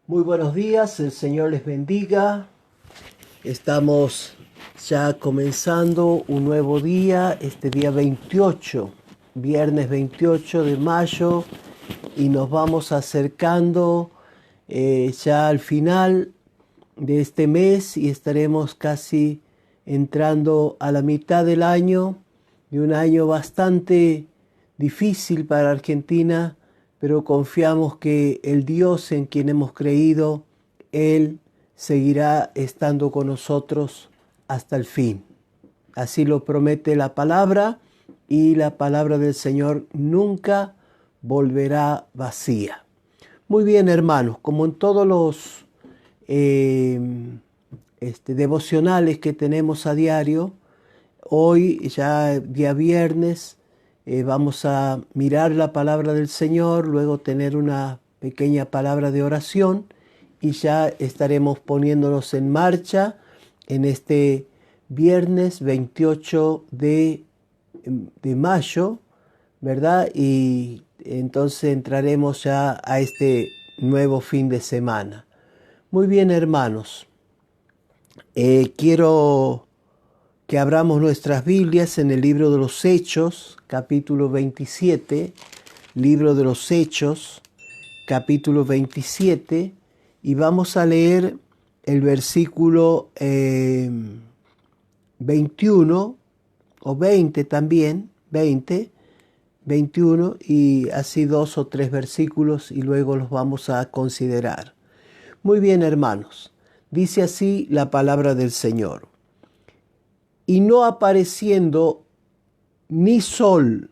Muy buenos días, el Señor les bendiga. Estamos ya comenzando un nuevo día, este día 28, viernes 28 de mayo, y nos vamos acercando ya al final de este mes y estaremos casi entrando a la mitad del año, de un año bastante difícil para Argentina, pero confiamos que el Dios en quien hemos creído, Él seguirá estando con nosotros hasta el fin. Así lo promete la palabra, y la palabra del Señor nunca volverá vacía. Muy bien, hermanos, como en todos los eh, devocionales que tenemos a diario, hoy ya día viernes vamos a mirar la palabra del Señor, luego tener una pequeña palabra de oración y ya estaremos poniéndonos en marcha en este viernes 28 de mayo, ¿verdad? Y entonces entraremos ya a este nuevo fin de semana. Muy bien, hermanos. Quiero que abramos nuestras Biblias en el libro de los Hechos, capítulo 27, libro de los Hechos, capítulo 27, y vamos a leer el versículo 21 o 20 también, 20, 21, y así 2 o 3 versículos y luego los vamos a considerar. Muy bien, hermanos, dice así la palabra del Señor. Y no apareciendo ni sol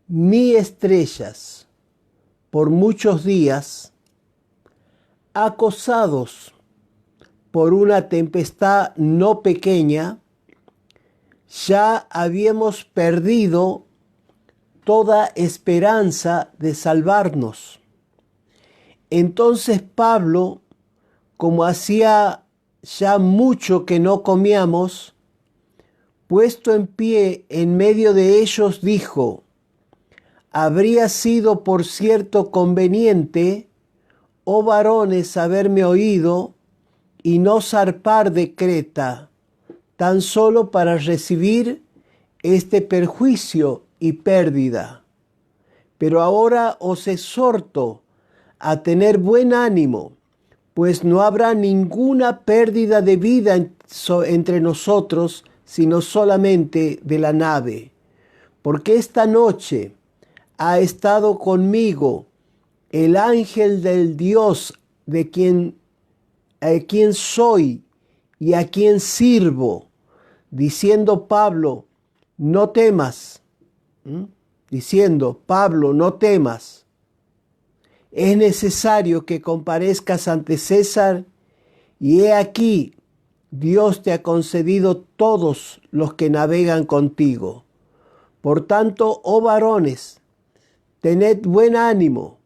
ni estrellas por muchos días, acosados por una tempestad no pequeña, ya habíamos perdido toda esperanza de salvarnos. Entonces Pablo, como hacía ya mucho que no comíamos, puesto en pie en medio de ellos, dijo: habría sido por cierto conveniente, oh varones, haberme oído y no zarpar de Creta, tan solo para recibir este perjuicio y pérdida. Pero ahora os exhorto a tener buen ánimo, pues no habrá ninguna pérdida de vida entre nosotros, sino solamente de la nave. Porque esta noche ha estado conmigo el ángel del Dios a quien soy y a quien sirvo, diciendo Pablo, no temas. Diciendo, Pablo, no temas. Es necesario que comparezcas ante César, y he aquí, Dios te ha concedido todos los que navegan contigo. Por tanto, oh varones, tened buen ánimo,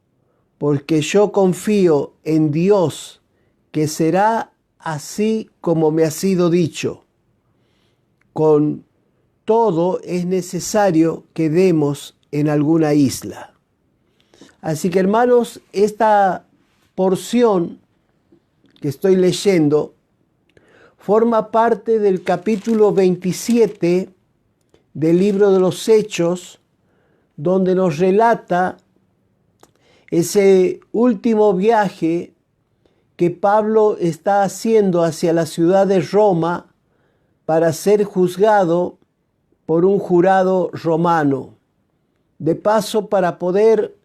porque yo confío en Dios, que será así como me ha sido dicho. Con todo es necesario que demos en alguna isla. Así que, hermanos, esta porción que estoy leyendo forma parte del capítulo 27 del libro de los Hechos, donde nos relata ese último viaje que Pablo está haciendo hacia la ciudad de Roma para ser juzgado por un jurado romano. De paso, para poder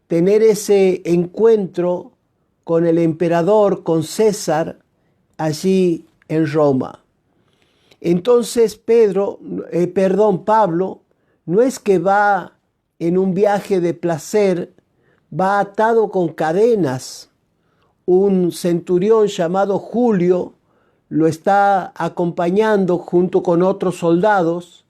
tener ese encuentro con el emperador, con César, allí en Roma. Entonces Pablo no es que va en un viaje de placer, va atado con cadenas. Un centurión llamado Julio lo está acompañando junto con otros soldados,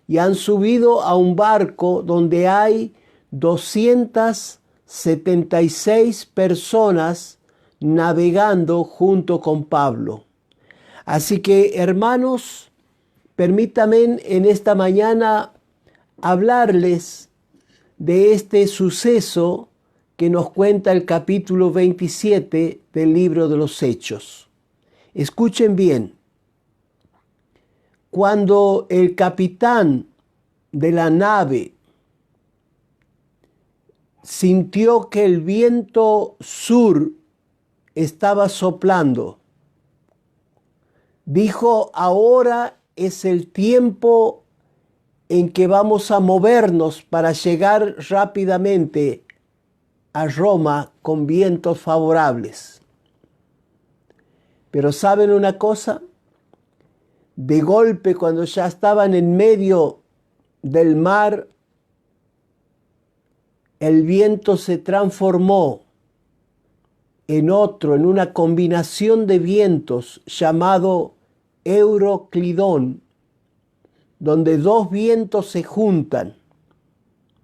y han subido a un barco donde hay 276 personas navegando junto con Pablo. Así que, hermanos, permítanme en esta mañana hablarles de este suceso que nos cuenta el capítulo 27 del libro de los Hechos. Escuchen bien. Cuando el capitán de la nave sintió que el viento sur estaba soplando, dijo: ahora es el tiempo en que vamos a movernos para llegar rápidamente a Roma con vientos favorables. Pero ¿saben una cosa? De golpe, cuando ya estaban en medio del mar, el viento se transformó en una combinación de vientos llamado Euroclidón, donde dos vientos se juntan.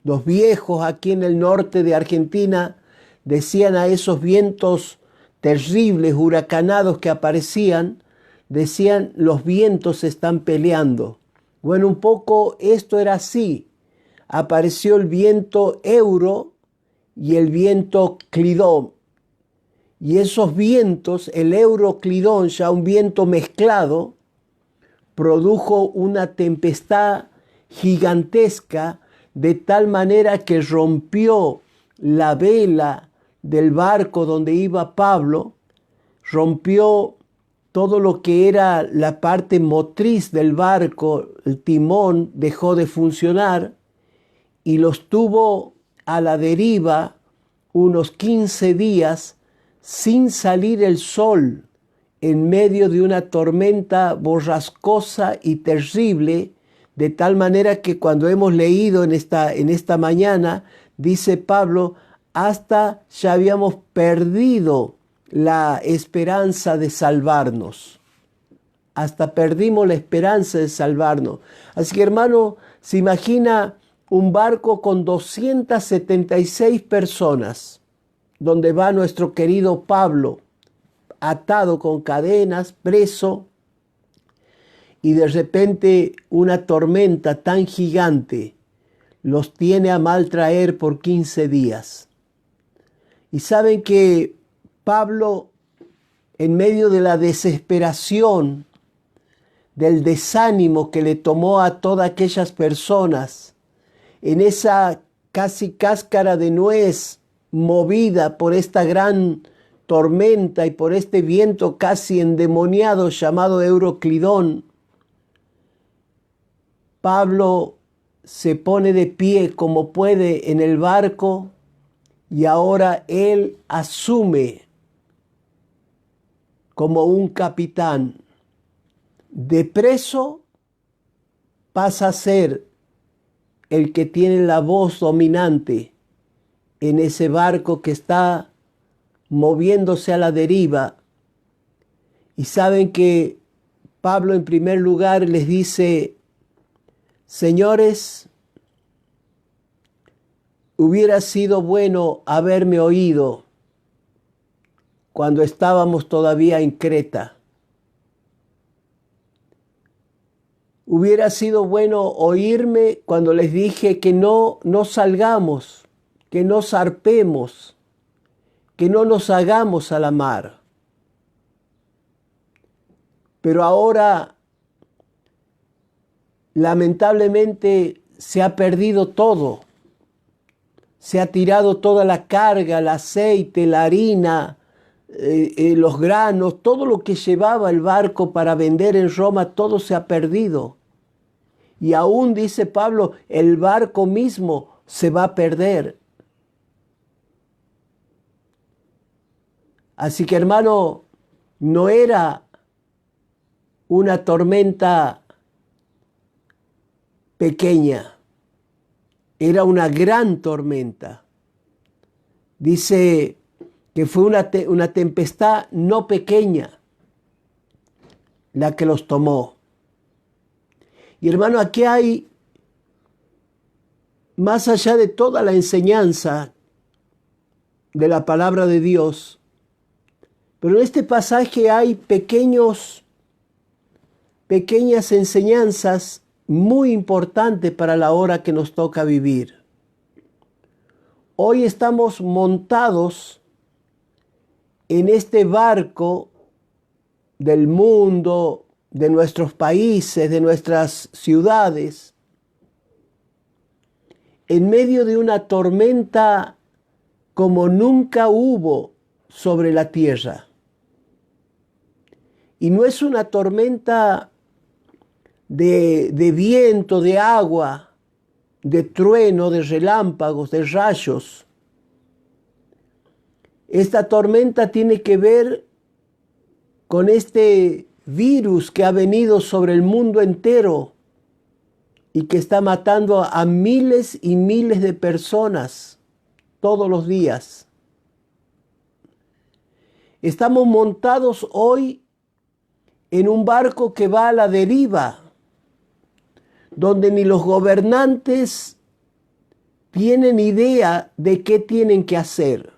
Los viejos aquí en el norte de Argentina decían a esos vientos terribles, huracanados que aparecían, decían: los vientos están peleando. Bueno, un poco esto era así. Apareció el viento Euro y el viento Clidón. Y esos vientos, el Euroclidón, ya un viento mezclado, produjo una tempestad gigantesca, de tal manera que rompió la vela del barco donde iba Pablo, rompió todo lo que era la parte motriz del barco, el timón dejó de funcionar y los tuvo a la deriva unos 15 días sin salir el sol, en medio de una tormenta borrascosa y terrible, de tal manera que cuando hemos leído en esta mañana, dice Pablo, hasta ya habíamos perdido la esperanza de salvarnos. Hasta perdimos la esperanza de salvarnos. Así que, hermano, se imagina un barco con 276 personas, donde va nuestro querido Pablo, atado con cadenas, preso, y de repente una tormenta tan gigante los tiene a mal traer por 15 días. Y saben que Pablo, en medio de la desesperación, del desánimo que le tomó a todas aquellas personas, en esa casi cáscara de nuez movida por esta gran tormenta y por este viento casi endemoniado llamado Euroclidón, Pablo se pone de pie como puede en el barco y ahora él asume como un capitán. De preso pasa a ser el que tiene la voz dominante en ese barco que está moviéndose a la deriva. Y saben que Pablo en primer lugar les dice: señores, hubiera sido bueno haberme oído cuando estábamos todavía en Creta. Hubiera sido bueno oírme cuando les dije que no salgamos, que no zarpemos, que no nos hagamos a la mar. Pero ahora, lamentablemente, se ha perdido todo. Se ha tirado toda la carga, el aceite, la harina, los granos, todo lo que llevaba el barco para vender en Roma, todo se ha perdido. Y aún, dice Pablo, el barco mismo se va a perder. Así que, hermano, no era una tormenta pequeña, era una gran tormenta. Dice que fue una tempestad no pequeña la que los tomó. Y hermano, aquí hay, más allá de toda la enseñanza de la palabra de Dios, pero en este pasaje hay pequeñas enseñanzas muy importantes para la hora que nos toca vivir. Hoy estamos montados en este barco del mundo, de nuestros países, de nuestras ciudades, en medio de una tormenta como nunca hubo sobre la tierra. Y no es una tormenta de viento, de agua, de trueno, de relámpagos, de rayos. Esta tormenta tiene que ver con este virus que ha venido sobre el mundo entero y que está matando a miles y miles de personas todos los días. Estamos montados hoy en un barco que va a la deriva, donde ni los gobernantes tienen idea de qué tienen que hacer.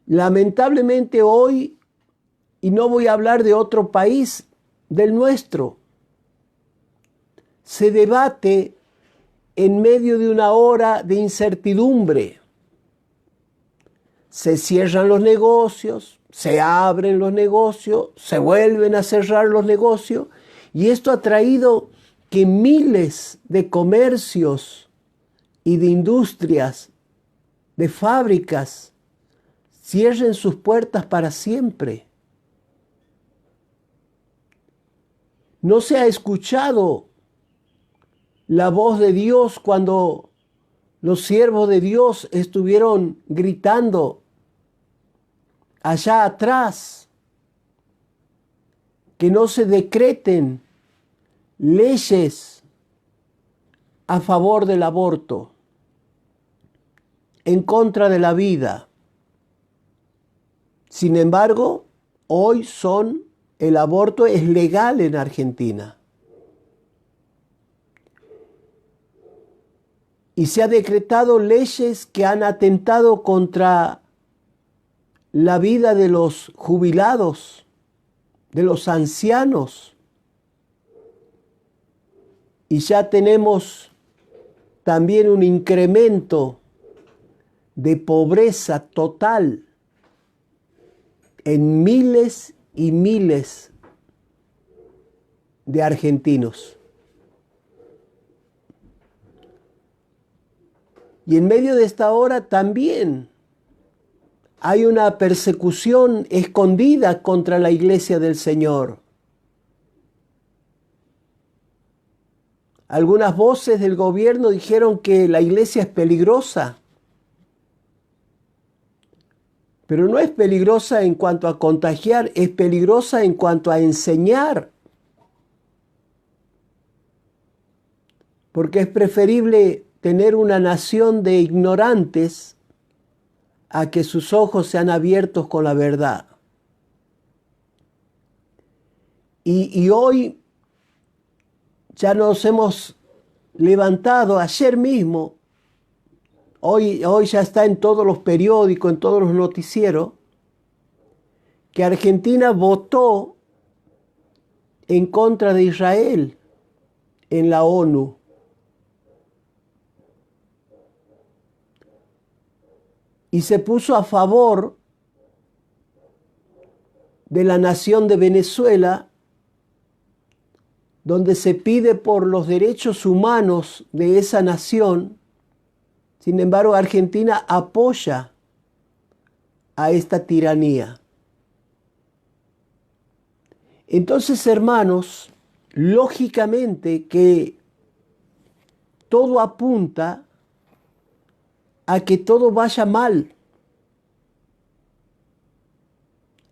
Lamentablemente hoy, y no voy a hablar de otro país, del nuestro, se debate en medio de una hora de incertidumbre. Se cierran los negocios, se abren los negocios, se vuelven a cerrar los negocios, y esto ha traído que miles de comercios y de industrias, de fábricas, cierren sus puertas para siempre. No se ha escuchado la voz de Dios cuando los siervos de Dios estuvieron gritando allá atrás que no se decreten leyes a favor del aborto, en contra de la vida. Sin embargo, hoy el aborto es legal en Argentina. Y se ha decretado leyes que han atentado contra la vida de los jubilados, de los ancianos. Y ya tenemos también un incremento de pobreza total en miles y miles de argentinos. Y en medio de esta hora también hay una persecución escondida contra la iglesia del Señor. Algunas voces del gobierno dijeron que la iglesia es peligrosa. Pero no es peligrosa en cuanto a contagiar, es peligrosa en cuanto a enseñar. Porque es preferible tener una nación de ignorantes a que sus ojos sean abiertos con la verdad. Y hoy ya nos hemos levantado, ayer mismo, hoy ya está en todos los periódicos, en todos los noticieros, que Argentina votó en contra de Israel en la ONU. Y se puso a favor de la nación de Venezuela, donde se pide por los derechos humanos de esa nación. Sin embargo, Argentina apoya a esta tiranía. Entonces, hermanos, lógicamente que todo apunta a que todo vaya mal,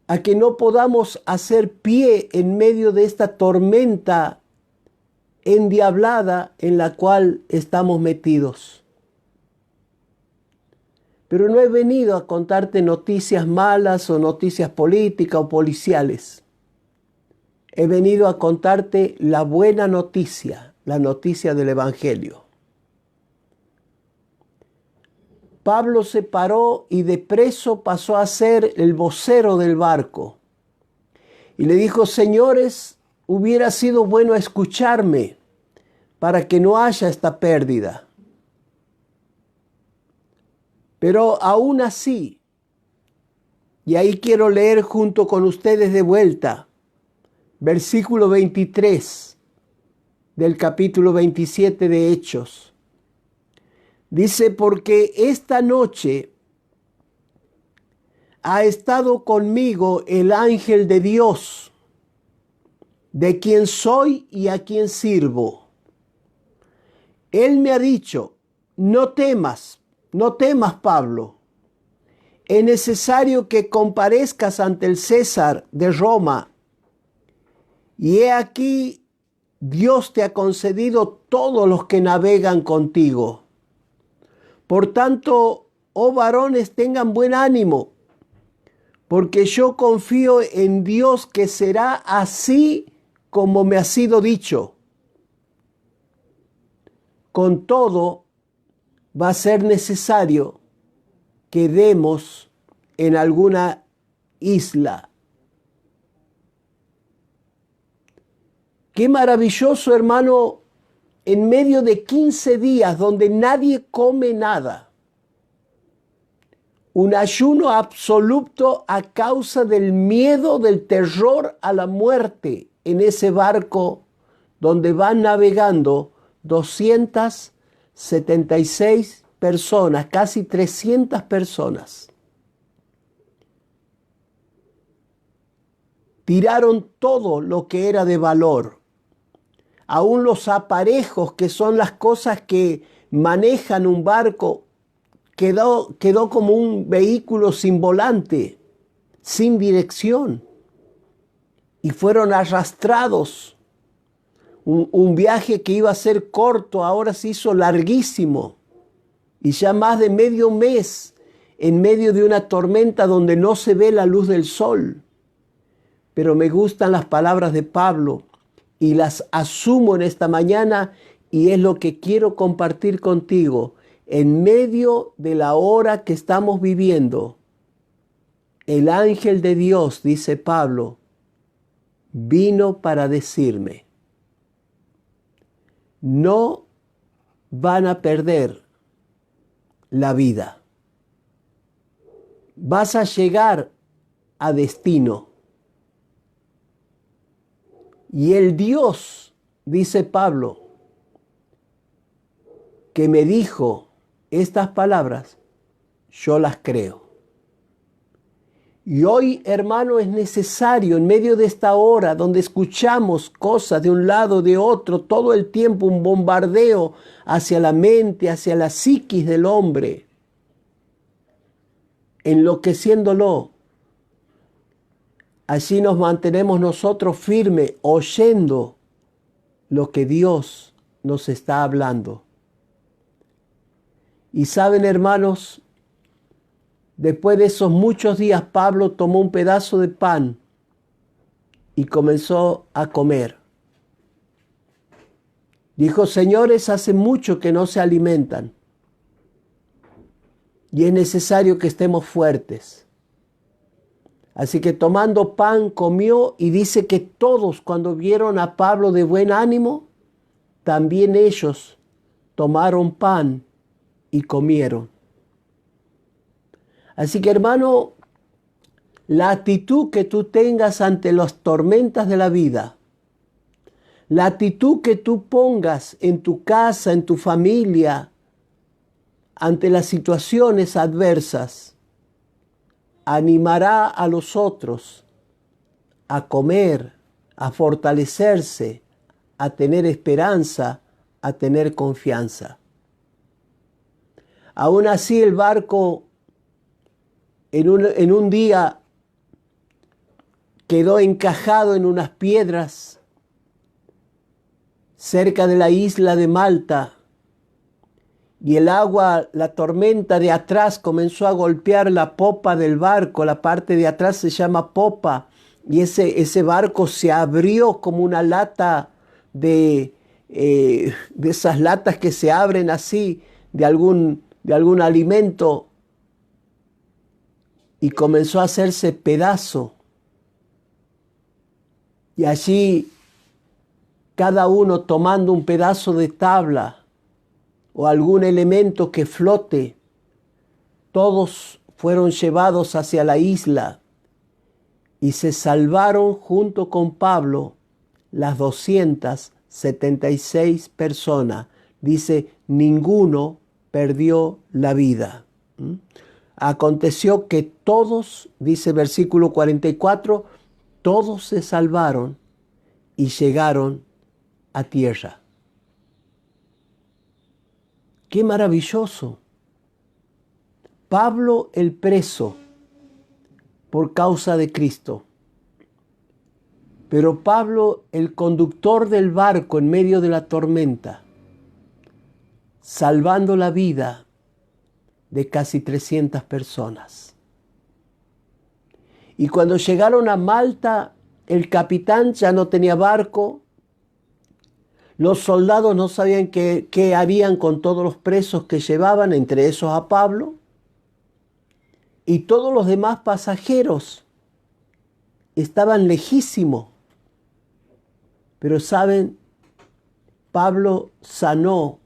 a que no podamos hacer pie en medio de esta tormenta endiablada en la cual estamos metidos. Pero no he venido a contarte noticias malas o noticias políticas o policiales. He venido a contarte la buena noticia, la noticia del Evangelio. Pablo se paró y de preso pasó a ser el vocero del barco. Y le dijo: señores, hubiera sido bueno escucharme para que no haya esta pérdida. Pero aún así, y ahí quiero leer junto con ustedes de vuelta, versículo 23 del capítulo 27 de Hechos. Dice, porque esta noche ha estado conmigo el ángel de Dios, de quien soy y a quien sirvo. Él me ha dicho, no temas, Pablo. Es necesario que comparezcas ante el César de Roma. Y he aquí, Dios te ha concedido todos los que navegan contigo. Por tanto, oh varones, tengan buen ánimo, porque yo confío en Dios que será así como me ha sido dicho. Con todo, va a ser necesario que demos en alguna isla. Qué maravilloso, hermano, en medio de 15 días donde nadie come nada. Un ayuno absoluto a causa del miedo, del terror a la muerte en ese barco donde van navegando 276 personas, casi 300 personas. Tiraron todo lo que era de valor. Aún los aparejos, que son las cosas que manejan un barco, quedó como un vehículo sin volante, sin dirección. Y fueron arrastrados. Un viaje que iba a ser corto, ahora se hizo larguísimo. Y ya más de medio mes en medio de una tormenta donde no se ve la luz del sol. Pero me gustan las palabras de Pablo y las asumo en esta mañana, y es lo que quiero compartir contigo. En medio de la hora que estamos viviendo, el ángel de Dios, dice Pablo, vino para decirme, no van a perder la vida. Vas a llegar a destino. Y el Dios, dice Pablo, que me dijo estas palabras, yo las creo. Y hoy, hermano, es necesario, en medio de esta hora donde escuchamos cosas de un lado, de otro, todo el tiempo un bombardeo hacia la mente, hacia la psiquis del hombre, enloqueciéndolo. Así nos mantenemos nosotros firmes, oyendo lo que Dios nos está hablando. Y saben, hermanos, después de esos muchos días, Pablo tomó un pedazo de pan y comenzó a comer. Dijo, señores, hace mucho que no se alimentan y es necesario que estemos fuertes. Así que tomando pan, comió, y dice que todos, cuando vieron a Pablo de buen ánimo, también ellos tomaron pan y comieron. Así que, hermano, la actitud que tú tengas ante las tormentas de la vida, la actitud que tú pongas en tu casa, en tu familia, ante las situaciones adversas, animará a los otros a comer, a fortalecerse, a tener esperanza, a tener confianza. Aún así, el barco en un día quedó encajado en unas piedras cerca de la isla de Malta, y el agua, la tormenta de atrás comenzó a golpear la popa del barco. La parte de atrás se llama popa, y ese barco se abrió como una lata de esas latas que se abren así de algún alimento, y comenzó a hacerse pedazo. Y allí cada uno tomando un pedazo de tabla o algún elemento que flote, todos fueron llevados hacia la isla y se salvaron junto con Pablo las 276 personas. Dice, ninguno perdió la vida. Aconteció que todos, dice versículo 44, todos se salvaron y llegaron a tierra. ¡Qué maravilloso! Pablo el preso por causa de Cristo. Pero Pablo el conductor del barco en medio de la tormenta, salvando la vida de casi 300 personas. Y cuando llegaron a Malta, el capitán ya no tenía barco. Los soldados no sabían qué harían con todos los presos que llevaban, entre esos a Pablo. Y todos los demás pasajeros estaban lejísimos. Pero saben, Pablo sanó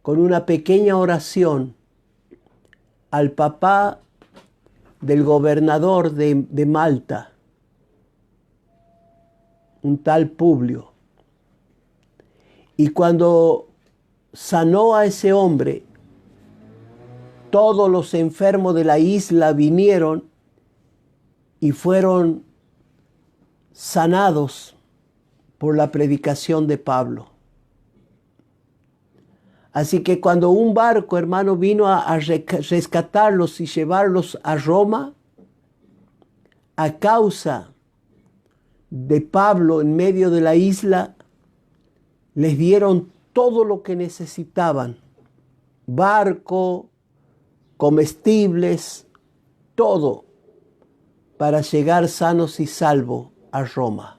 con una pequeña oración al papá del gobernador de Malta, un tal Publio. Y cuando sanó a ese hombre, todos los enfermos de la isla vinieron y fueron sanados por la predicación de Pablo. Así que cuando un barco, hermano, vino a rescatarlos y llevarlos a Roma, a causa de Pablo en medio de la isla, les dieron todo lo que necesitaban. Barco, comestibles, todo, para llegar sanos y salvos a Roma.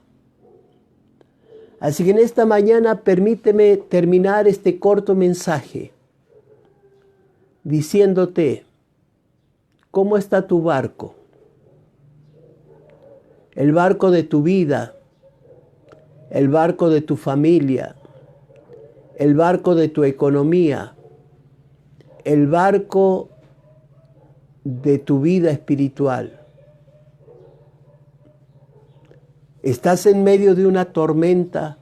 Así que en esta mañana permíteme terminar este corto mensaje diciéndote, ¿cómo está tu barco? El barco de tu vida, el barco de tu familia, el barco de tu economía, el barco de tu vida espiritual. Estás en medio de una tormenta.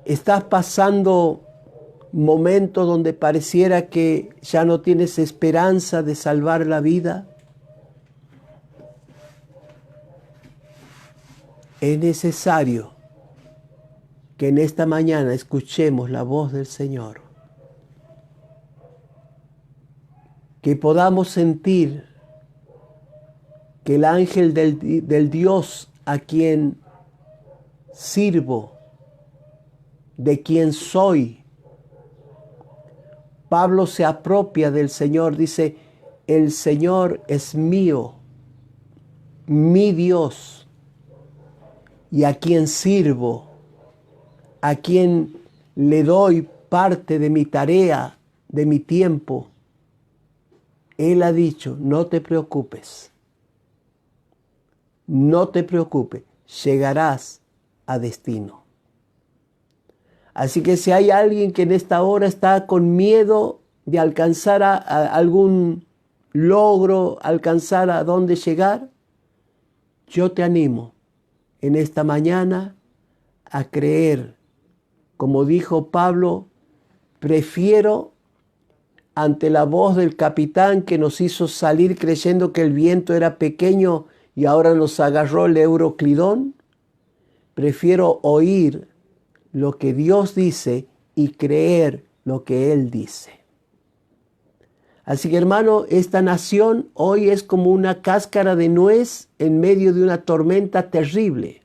Estás pasando momentos donde pareciera que ya no tienes esperanza de salvar la vida. Es necesario que en esta mañana escuchemos la voz del Señor. Que podamos sentir que el ángel del Dios a quien sirvo, de quien soy. Pablo se apropia del Señor, dice, el Señor es mío, mi Dios, y a quien sirvo, a quien le doy parte de mi tarea, de mi tiempo. Él ha dicho, no te preocupes. No te preocupes, llegarás a destino. Así que si hay alguien que en esta hora está con miedo de alcanzar a algún logro, alcanzar a dónde llegar, yo te animo en esta mañana a creer. Como dijo Pablo, prefiero ante la voz del capitán que nos hizo salir creyendo que el viento era pequeño y ahora nos agarró el Euroclidón, prefiero oír lo que Dios dice y creer lo que Él dice. Así que, hermano, esta nación hoy es como una cáscara de nuez en medio de una tormenta terrible,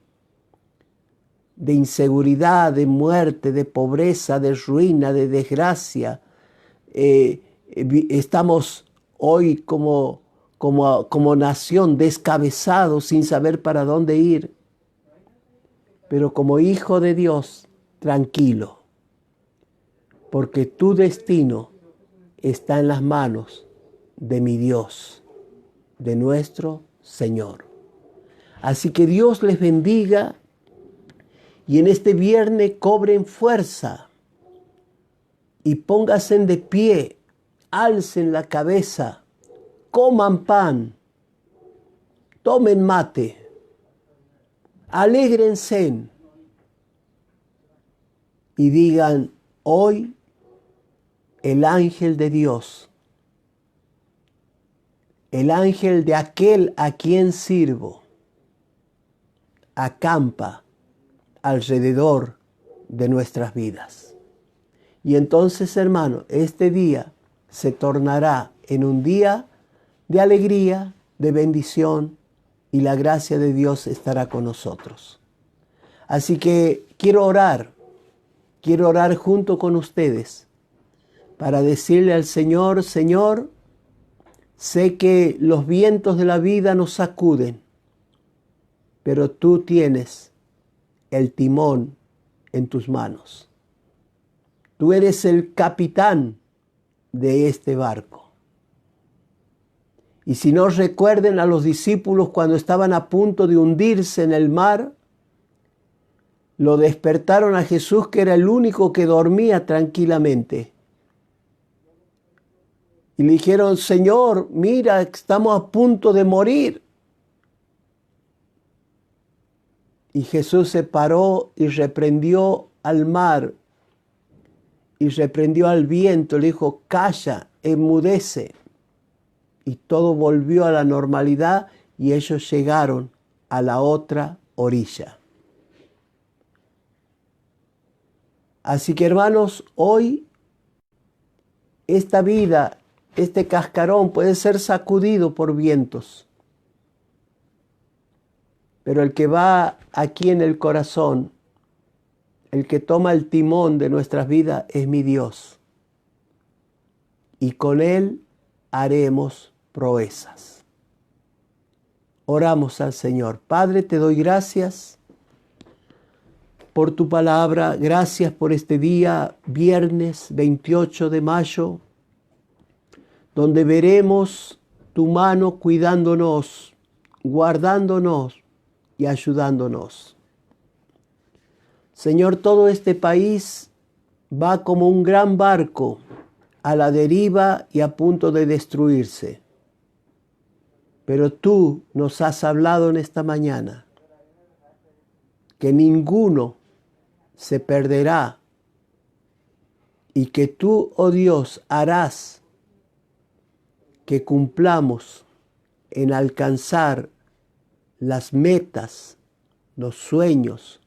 de inseguridad, de muerte, de pobreza, de ruina, de desgracia. Estamos hoy como nación descabezados sin saber para dónde ir. Pero como hijo de Dios, tranquilo, porque tu destino está en las manos de mi Dios, de nuestro Señor. Así que Dios les bendiga y en este viernes cobren fuerza y pónganse de pie alcen la cabeza, coman pan, tomen mate, alégrense y digan: hoy el ángel de Dios, el ángel de aquel a quien sirvo, acampa alrededor de nuestras vidas. Y entonces, hermano, este día se tornará en un día de alegría, de bendición, y la gracia de Dios estará con nosotros. Así que quiero orar junto con ustedes para decirle al Señor: Señor, sé que los vientos de la vida nos sacuden, pero tú tienes el timón en tus manos. Tú eres el capitán de este barco. Y si no, recuerden a los discípulos cuando estaban a punto de hundirse en el mar, lo despertaron a Jesús, que era el único que dormía tranquilamente. Y le dijeron: Señor, mira, estamos a punto de morir. Y Jesús se paró y reprendió al mar y reprendió al viento. Le dijo: calla, enmudece. Y todo volvió a la normalidad y ellos llegaron a la otra orilla. Así que, hermanos, hoy esta vida, este cascarón puede ser sacudido por vientos, pero el que va aquí en el corazón, el que toma el timón de nuestras vidas, es mi Dios. Y con Él haremos proezas. Oramos al Señor. Padre, te doy gracias por tu palabra. Gracias por este día, viernes 28 de mayo, donde veremos tu mano cuidándonos, guardándonos y ayudándonos. Señor, todo este país va como un gran barco a la deriva y a punto de destruirse. Pero tú nos has hablado en esta mañana que ninguno se perderá y que tú, oh Dios, harás que cumplamos en alcanzar las metas, los sueños,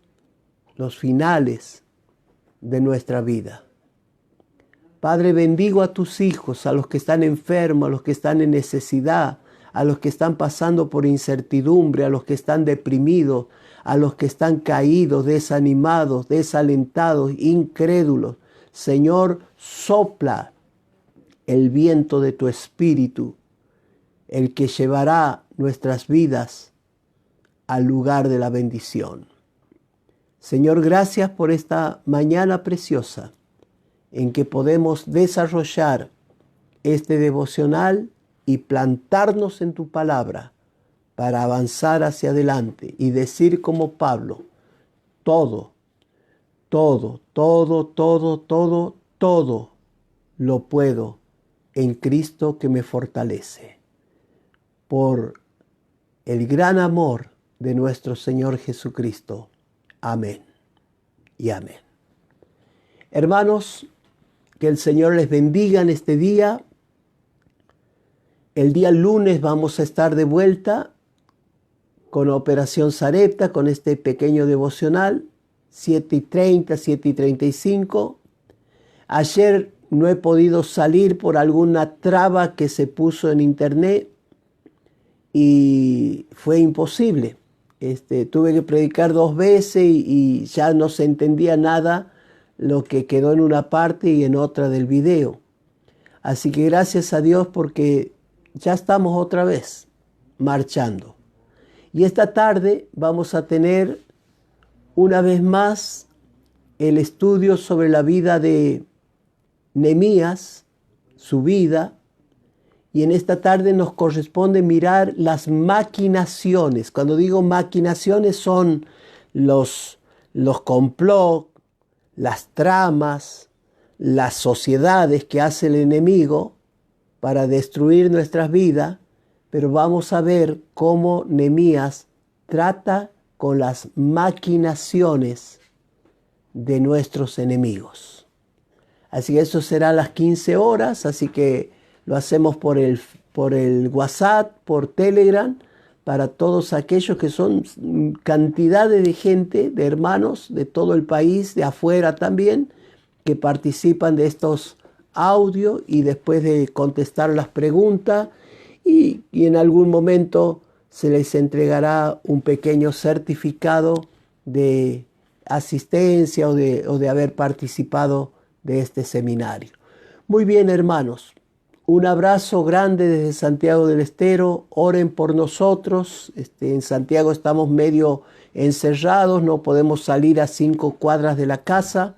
los finales de nuestra vida. Padre, bendigo a tus hijos, a los que están enfermos, a los que están en necesidad, a los que están pasando por incertidumbre, a los que están deprimidos, a los que están caídos, desanimados, desalentados, incrédulos. Señor, sopla el viento de tu espíritu, el que llevará nuestras vidas al lugar de la bendición. Señor, gracias por esta mañana preciosa en que podemos desarrollar este devocional y plantarnos en tu palabra para avanzar hacia adelante y decir como Pablo: todo lo puedo en Cristo que me fortalece. Por el gran amor de nuestro Señor Jesucristo. Amén y amén. Hermanos, que el Señor les bendiga en este día. El día lunes vamos a estar de vuelta con Operación Sarepta, con este pequeño devocional, 7:30, 7:35. Ayer no he podido salir por alguna traba que se puso en internet y fue imposible. Tuve que predicar 2 veces y ya no se entendía nada lo que quedó en una parte y en otra del video. Así que gracias a Dios porque ya estamos otra vez marchando. Y esta tarde vamos a tener una vez más el estudio sobre la vida de Nehemías, su vida. Y en esta tarde nos corresponde mirar las maquinaciones. Cuando digo maquinaciones son los complots, las tramas, las sociedades que hace el enemigo para destruir nuestras vidas, pero vamos a ver cómo Nehemías trata con las maquinaciones de nuestros enemigos. Así que eso será las 15 horas, así que lo hacemos por el WhatsApp, por Telegram, para todos aquellos que son cantidades de gente, de hermanos de todo el país, de afuera también, que participan de estos audios y después de contestar las preguntas y en algún momento se les entregará un pequeño certificado de asistencia o de haber participado de este seminario. Muy bien, hermanos. Un abrazo grande desde Santiago del Estero. Oren por nosotros. En Santiago estamos medio encerrados, no podemos salir a 5 cuadras de la casa.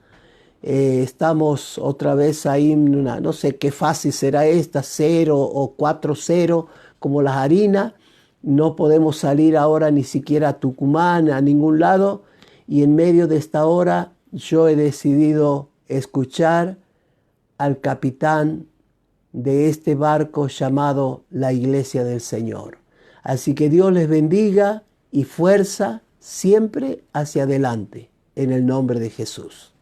Estamos otra vez ahí en una, no sé qué fase será esta, 0 o 4-0, como las harinas. No podemos salir ahora ni siquiera a Tucumán, a ningún lado. Y en medio de esta hora yo he decidido escuchar al capitán de este barco llamado la Iglesia del Señor. Así que Dios les bendiga y fuerza siempre hacia adelante, en el nombre de Jesús.